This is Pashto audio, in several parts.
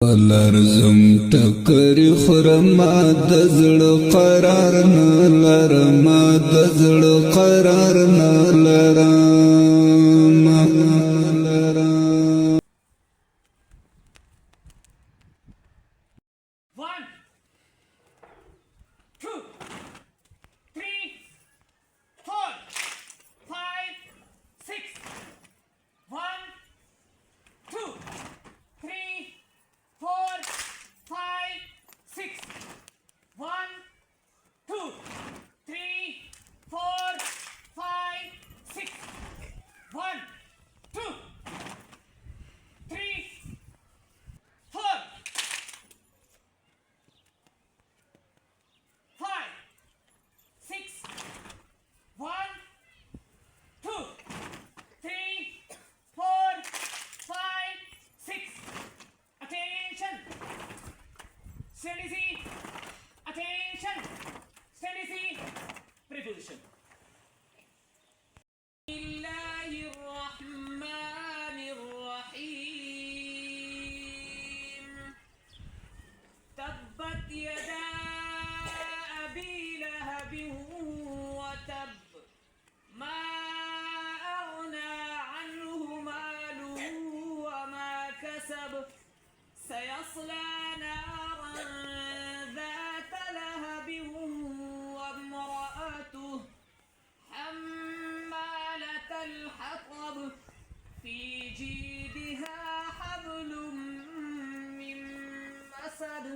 لرزم ټکری خرما د زړه قرار نه لرم د زړه قرار نه لرم Attention! Steady C! Preposition. الله الرحمن الرحيم تبت يدا أبي لهب وتب ما أغنى عنه ماله وما كسب سيصلى نارا ذات لهب وامرأته حمالة الحطب في جيدها حبل من مسد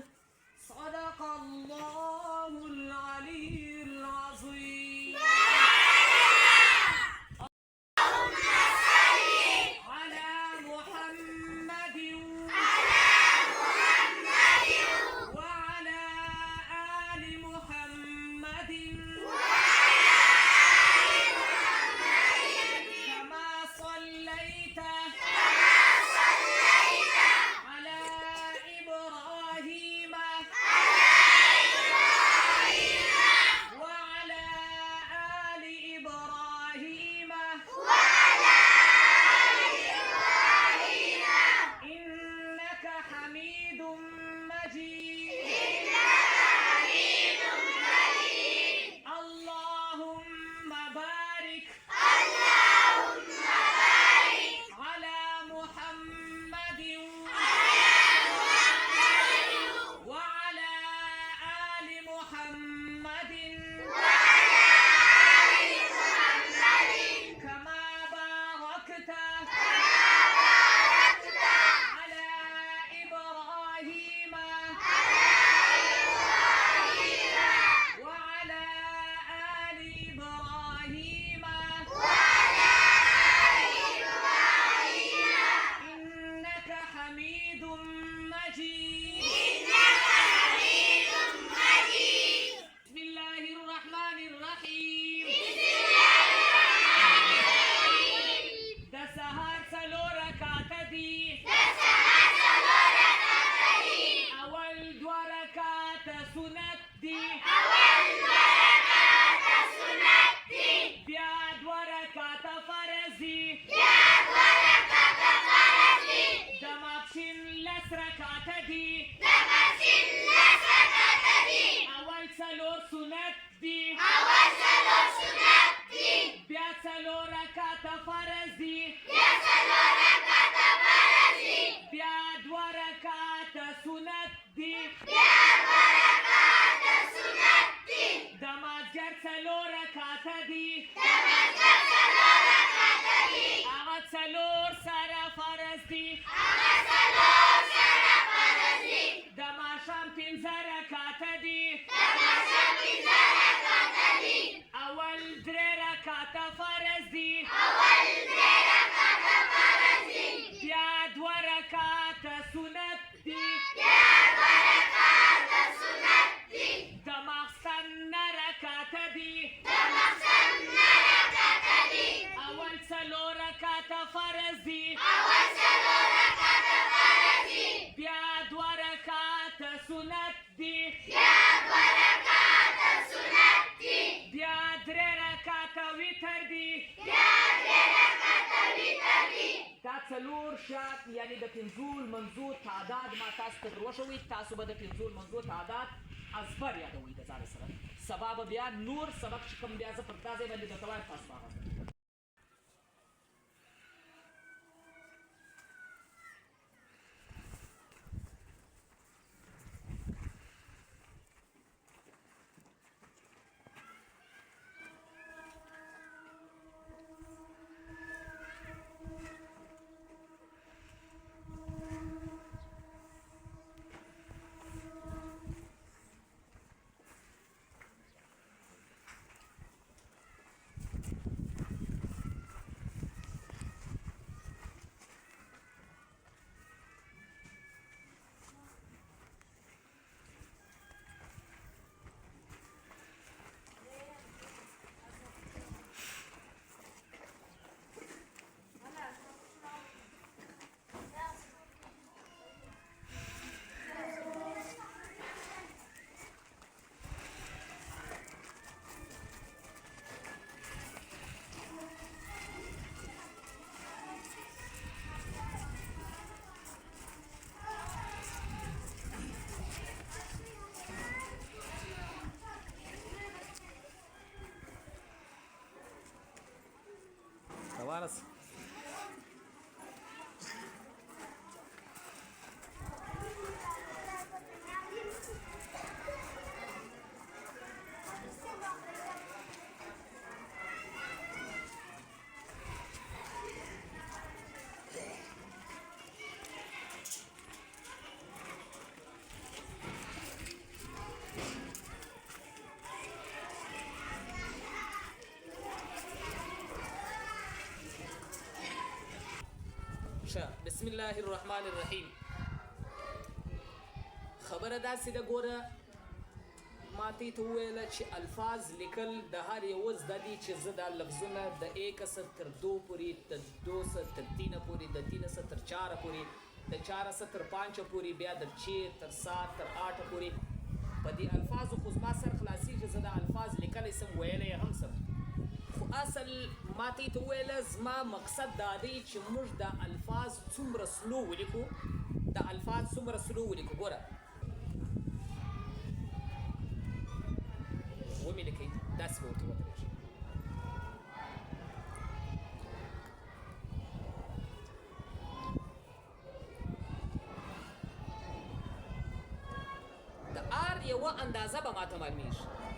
صدق الله العلي العظيم. څلور شات یعنې د 5 لمنځو تعداد ما تاسو ته در وښوئ. تاسو به د 5 لمنځو تعداد ازبر یادوئ د ځان سره. سبا به بیا نور سبق چې کوم بیا زه پر دا ځای باندې درته وایم تاسو به هغه روانه سه. بسم الله الرحمن الرحیم. خبره داسې ده ګوره ما ته ته وویله چې الفاظ لیکل د هر یو زده دي چې زه دا لفظونه د 1 سه تر 2 پورې، د 2 سه تر 3 پورې، د 3 سه تر 4 پورې، د 4 سه تر 5 پورې، بیا د 6 تر 7 تر 8 پورې. په دې الفاظو خو زما سر خلاصېږي، زه دا الفاظ لیکلی سم ویلی هم سم. خو اصل ما ته ته وویله زما مقصد دا دی چې موږ دا الفاظ څومره سلو ولیکو، دا الفاظ څومره سلو ولیکو. ګوره ومې لیکئ داسې به ورته ودرېږي. د آر یوه اندازه به ما ته معلومېږي.